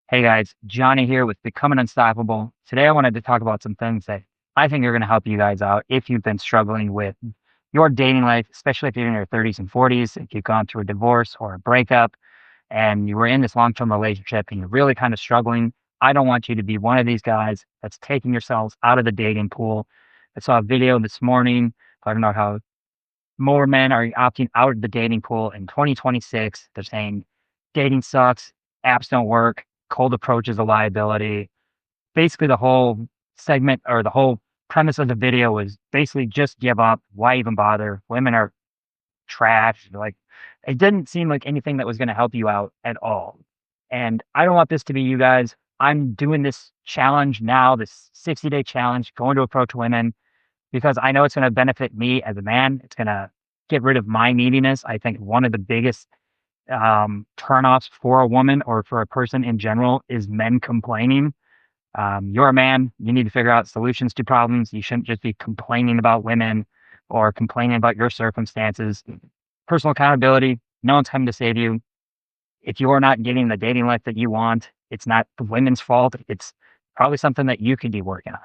Hey guys, Johnny here with Becoming Unstoppable. Today I wanted to talk about some things that I think are going to help you guys out if you've been struggling with your dating life, especially if you're in your 30s and 40s, if you've gone through a divorce or a breakup and you were in this long-term relationship and you're really kind of struggling. I don't want you to be one of these guys that's taking yourselves out of the dating pool. I saw a video this morning talking about how more men are opting out of the dating pool in 2026. They're saying dating sucks, apps don't work, cold approach is a liability. Basically, the whole segment or the whole premise of the video was basically just give up. Why even bother? Women are trash. Like, it didn't seem like anything that was going to help you out at all. And I don't want this to be you guys. I'm doing this challenge now, this 60-day challenge, going to approach women because I know it's going to benefit me as a man. It's going to get rid of my neediness. I think one of the biggest turnoffs for a woman or for a person in general is men complaining. You're a man. You need to figure out solutions to problems. You shouldn't just be complaining about women or complaining about your circumstances. Personal accountability. No one's coming to save you. If you're not getting the dating life that you want, it's not the women's fault. It's probably something that you could be working on.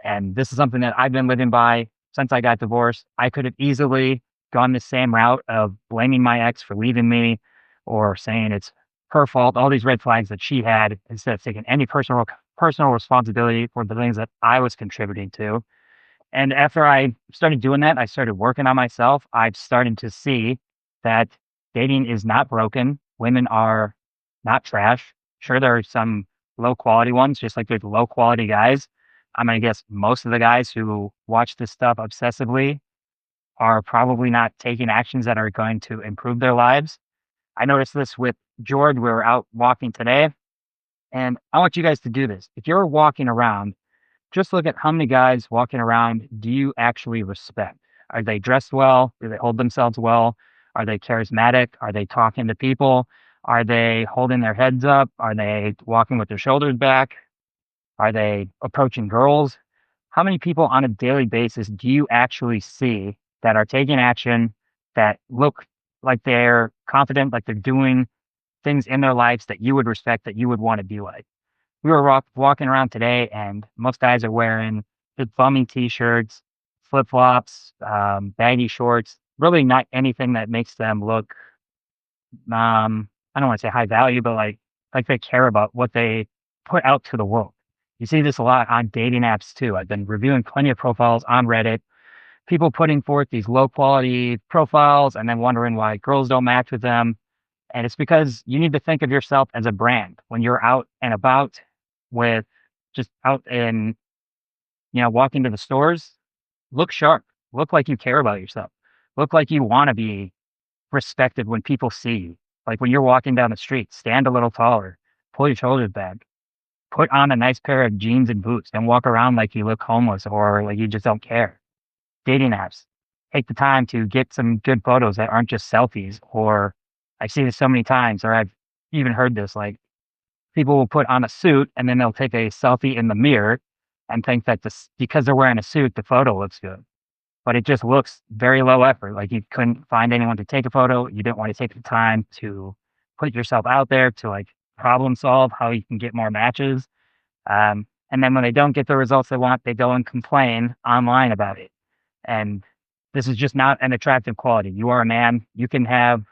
And this is something that I've been living by since I got divorced. I could have easily gone the same route of blaming my ex for leaving me or saying it's her fault, all these red flags that she had, instead of taking any personal responsibility for the things that I was contributing to. And after I started doing that, I started working on myself. I've started to see that dating is not broken. Women are not trash. Sure, there are some low quality ones, just like there's low quality guys. I'm gonna guess most of the guys who watch this stuff obsessively are probably not taking actions that are going to improve their lives. I noticed this with George. We were out walking today, and I want you guys to do this. If you're walking around, just look at how many guys walking around do you actually respect? Are they dressed well? Do they hold themselves well? Are they charismatic? Are they talking to people? Are they holding their heads up? Are they walking with their shoulders back? Are they approaching girls? How many people on a daily basis do you actually see that are taking action, that look like they're confident, like they're doing things in their lives that you would respect, that you would want to be like? We were walking around today, and most guys are wearing just bummy t-shirts, flip-flops, baggy shorts, really not anything that makes them look, I don't want to say high value, but like they care about what they put out to the world. You see this a lot on dating apps too. I've been reviewing plenty of profiles on Reddit, people putting forth these low quality profiles and then wondering why girls don't match with them. And it's because you need to think of yourself as a brand when you're out and about with just out and, walking to the stores. Look sharp, look like you care about yourself, look like you want to be respected when people see you. Like when you're walking down the street, stand a little taller, pull your shoulders back, put on a nice pair of jeans and boots, and walk around like you look homeless or like you just don't care. Dating apps, take the time to get some good photos that aren't just selfies. Or I've seen this so many times, or I've even heard this, like people will put on a suit and then they'll take a selfie in the mirror and think that this, because they're wearing a suit, the photo looks good. But it just looks very low effort. Like you couldn't find anyone to take a photo. You didn't want to take the time to put yourself out there to like problem solve how you can get more matches. And then when they don't get the results they want, they go and complain online about it. And this is just not an attractive quality. You are a man. You can have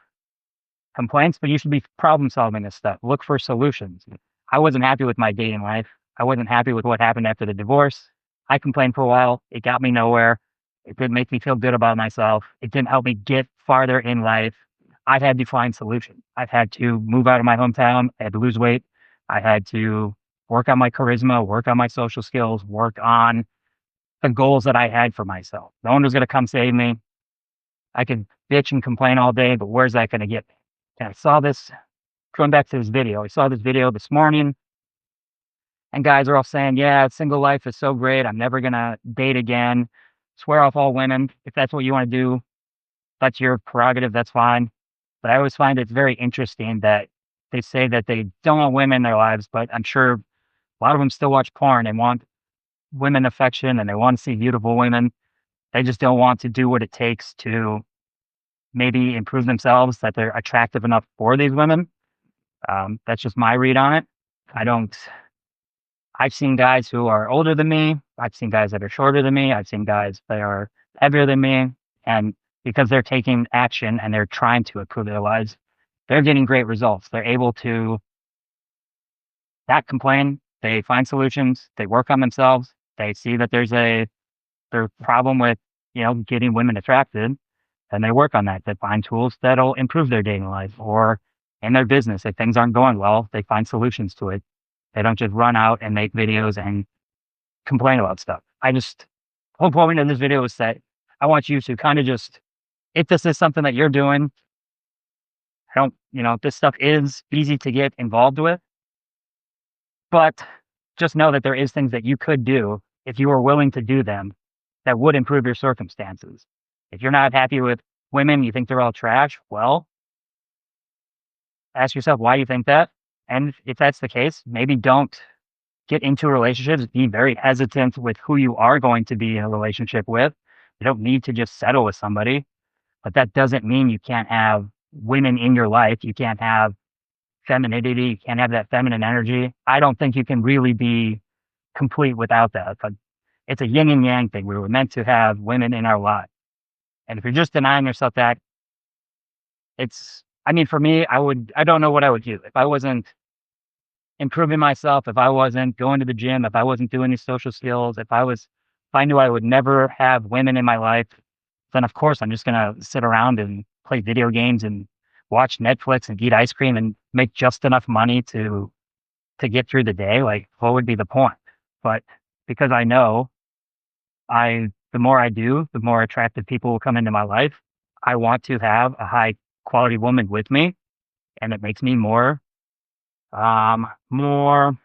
complaints, but you should be problem solving this stuff. Look for solutions. I wasn't happy with my dating life. I wasn't happy with what happened after the divorce. I complained for a while. It got me nowhere. It didn't make me feel good about myself. It didn't help me get farther in life. I've had to find solutions. I've had to move out of my hometown. I had to lose weight. I had to work on my charisma, work on my social skills, work on the goals that I had for myself. No one was going to come save me. I could bitch and complain all day, but where's that going to get me? And I saw this, going back to this video, I saw this video this morning, and guys are all saying, yeah, single life is so great. I'm never going to date again. Swear off all women. If that's what you want to do, that's your prerogative. That's fine. But I always find it's very interesting that they say that they don't want women in their lives, but I'm sure a lot of them still watch porn and want women affection and they want to see beautiful women. They just don't want to do what it takes to maybe improve themselves, that they're attractive enough for these women. That's just my read on it. I don't. I've seen guys who are older than me. I've seen guys that are shorter than me. I've seen guys that are heavier than me. And because they're taking action and they're trying to improve their lives, they're getting great results. They're able to not complain. They find solutions. They work on themselves. They see that there's a problem with, getting women attracted, and they work on that. They find tools that'll improve their dating life or in their business. If things aren't going well, they find solutions to it. They don't just run out and make videos and complain about stuff. Whole point of this video is that I want you to kind of just, if this is something that you're doing, this stuff is easy to get involved with, but just know that there is things that you could do if you were willing to do them that would improve your circumstances. If you're not happy with women, you think they're all trash, well, ask yourself why you think that. And if that's the case, maybe don't get into relationships. Be very hesitant with who you are going to be in a relationship with. You don't need to just settle with somebody, but that doesn't mean you can't have women in your life. You can't have femininity. You can't have that feminine energy. I don't think you can really be complete without that. But it's a yin and yang thing. We were meant to have women in our life. And if you're just denying yourself that, for me, I don't know what I would do if I wasn't improving myself, if I wasn't going to the gym, if I wasn't doing these social skills, if I knew I would never have women in my life, then of course I'm just going to sit around and play video games and watch Netflix and eat ice cream and make just enough money to get through the day. Like, what would be the point? But because I know the more I do, the more attractive people will come into my life. I want to have a high quality woman with me, and it makes me more, I won't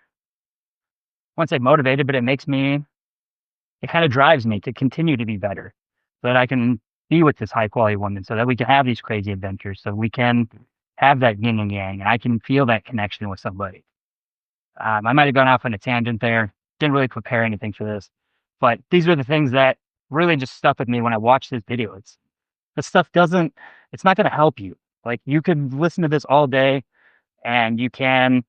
say motivated, but it kind of drives me to continue to be better so that I can be with this high quality woman, so that we can have these crazy adventures, so we can have that yin and yang, and I can feel that connection with somebody. I might have gone off on a tangent there. Didn't really prepare anything for this, but these are the things that really just stuck with me when I watched this video. It's not going to help you. Like, you could listen to this all day and you can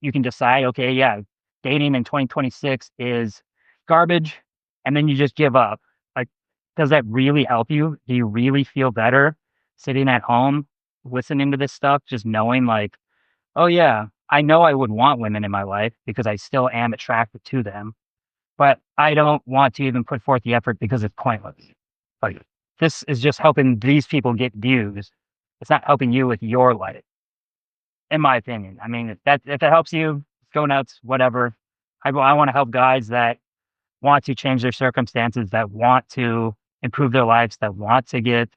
decide, okay, yeah, dating in 2026 is garbage. And then you just give up. Like, does that really help you? Do you really feel better sitting at home, listening to this stuff, just knowing like, oh yeah, I know I would want women in my life because I still am attracted to them, but I don't want to even put forth the effort because it's pointless. Like, this is just helping these people get views. It's not helping you with your life, in my opinion. I mean, if it helps you, go nuts, whatever. I want to help guys that want to change their circumstances, that want to improve their lives, that want to get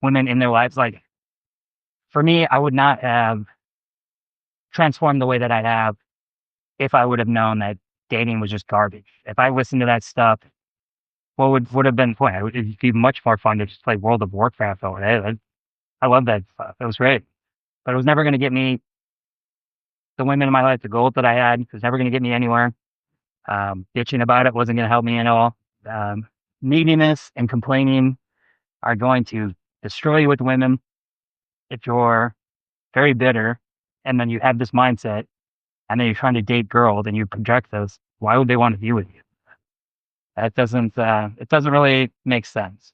women in their lives. Like, for me, I would not have transformed the way that I have if I would have known that dating was just garbage. If I listened to that stuff, what would have been the point? It would be much more fun to just play World of Warcraft all day. I love that stuff. It was great, but it was never going to get me the women in my life, the goals that I had. It was never going to get me anywhere. Bitching about it wasn't going to help me at all. Neediness and complaining are going to destroy you with women. If you're very bitter and then you have this mindset and then you're trying to date girls and you project those, why would they want to be with you? It doesn't really make sense.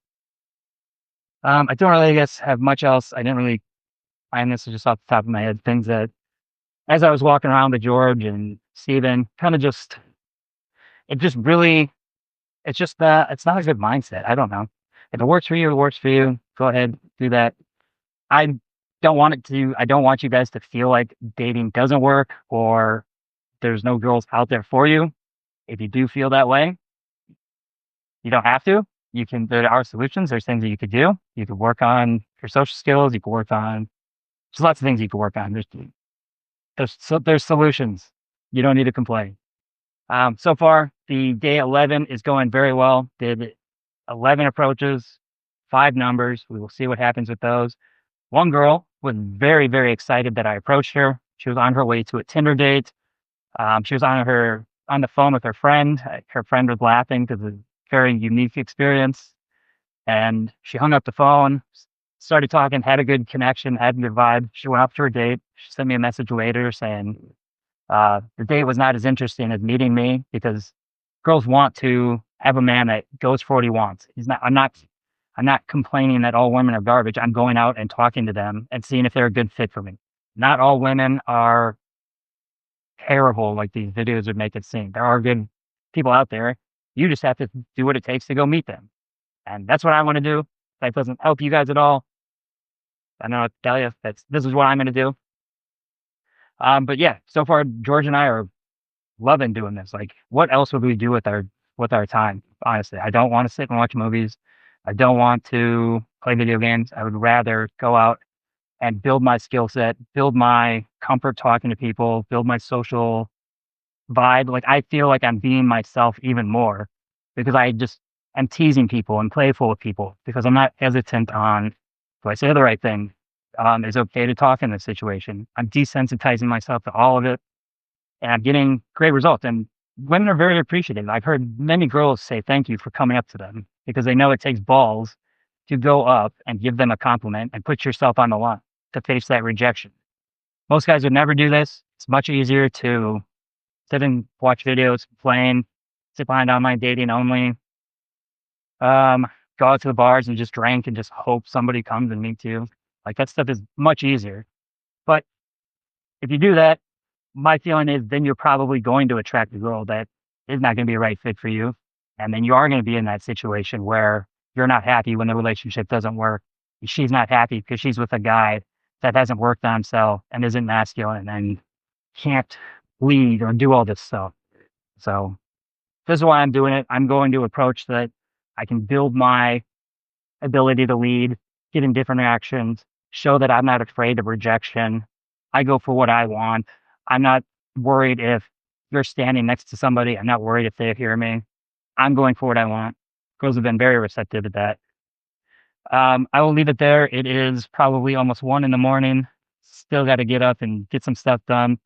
I don't really, I guess, have much else. I didn't really find this just off the top of my head. Things that, as I was walking around with George and Steven, kind of just, it's just that it's not a good mindset. I don't know. If it works for you, it works for you. Go ahead, do that. I I don't want you guys to feel like dating doesn't work or there's no girls out there for you. If you do feel that way, you don't have to. There are solutions. There's things that you could do. You could work on your social skills. You could work on, there's lots of things you could work on. There's solutions. You don't need to complain. So far, the day 11 is going very well. Did 11 approaches, 5 numbers. We will see what happens with those. One girl was very, very excited that I approached her. She was on her way to a Tinder date. She was on the phone with her friend. Her friend was laughing because it's a very unique experience. And she hung up the phone, started talking, had a good connection, had a good vibe. She went up to her date. She sent me a message later saying, The date was not as interesting as meeting me because girls want to have a man that goes for what he wants. I'm not complaining that all women are garbage. I'm going out and talking to them and seeing if they're a good fit for me. Not all women are terrible like these videos would make it seem. There are good people out there. You just have to do what it takes to go meet them. And that's what I want to do. If that doesn't help you guys at all, I don't know what to tell you. This is what I'm going to do. But yeah, so far George and I are loving doing this. Like, what else would we do with our time? Honestly, I don't want to sit and watch movies. I don't want to play video games. I would rather go out and build my skill set, build my comfort talking to people, build my social vibe. Like, I feel like I'm being myself even more because I just am teasing people and playful with people because I'm not hesitant on, do I say the right thing? Is it okay to talk in this situation? I'm desensitizing myself to all of it and I'm getting great results. And women are very appreciative. I've heard many girls say thank you for coming up to them because they know it takes balls to go up and give them a compliment and put yourself on the line to face that rejection. Most guys would never do this. It's much easier to sit and watch videos, playing, sit behind online dating only, go out to the bars and just drink and just hope somebody comes and meets you. Like, that stuff is much easier. But if you do that, my feeling is then you're probably going to attract a girl that is not going to be a right fit for you. And then you are going to be in that situation where you're not happy when the relationship doesn't work. She's not happy because she's with a guy that hasn't worked on himself and isn't masculine and can't lead or do all this stuff. So this is why I'm doing it. I'm going to approach that I can build my ability to lead, get in different actions, show that I'm not afraid of rejection. I go for what I want. I'm not worried if you're standing next to somebody. I'm not worried if they hear me. I'm going for what I want. Girls have been very receptive to that. I will leave it there. It is probably almost 1 in the morning. Still got to get up and get some stuff done.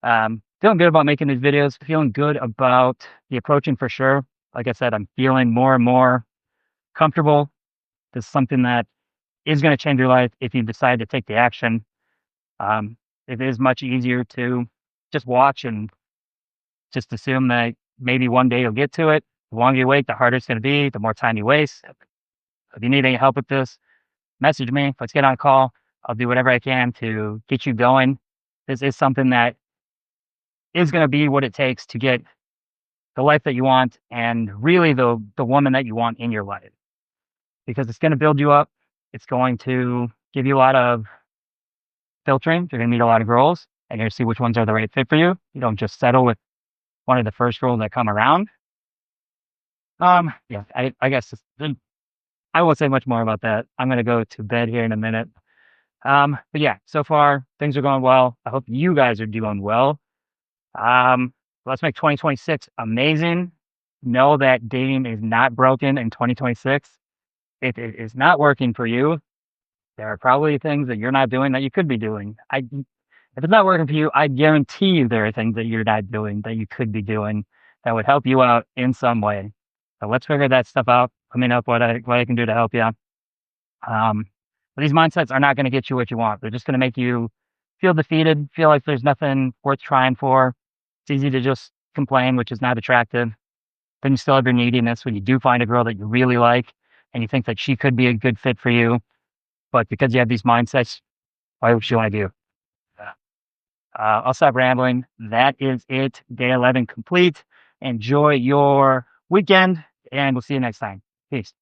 Feeling good about making these videos. Feeling good about the approaching for sure. Like I said, I'm feeling more and more comfortable. This is something that is going to change your life if you decide to take the action. It is much easier to just watch and just assume that maybe one day you'll get to it. The longer you wait, the harder it's going to be, the more time you waste. If you need any help with this, message me. Let's get on a call. I'll do whatever I can to get you going. This is something that is going to be what it takes to get the life that you want and really the woman that you want in your life. Because it's going to build you up. It's going to give you a lot of filtering. You're going to meet a lot of girls and you're going to see which ones are the right fit for you. You don't just settle with one of the first girls that come around. Yeah, I guess I won't say much more about that. I'm going to go to bed here in a minute. But yeah, so far things are going well. I hope you guys are doing well. Let's make 2026 amazing. Know that dating is not broken in 2026. If it is not working for you, there are probably things that you're not doing that you could be doing. If it's not working for you, I guarantee you there are things that you're not doing that you could be doing that would help you out in some way. So let's figure that stuff out. Let me know what I can do to help you. But these mindsets are not going to get you what you want. They're just going to make you feel defeated, feel like there's nothing worth trying for. It's easy to just complain, which is not attractive. Then you still have your neediness when you do find a girl that you really like and you think that she could be a good fit for you. But because you have these mindsets, why would you want to do? I'll stop rambling. That is it. Day 11 complete. Enjoy your weekend, and we'll see you next time. Peace.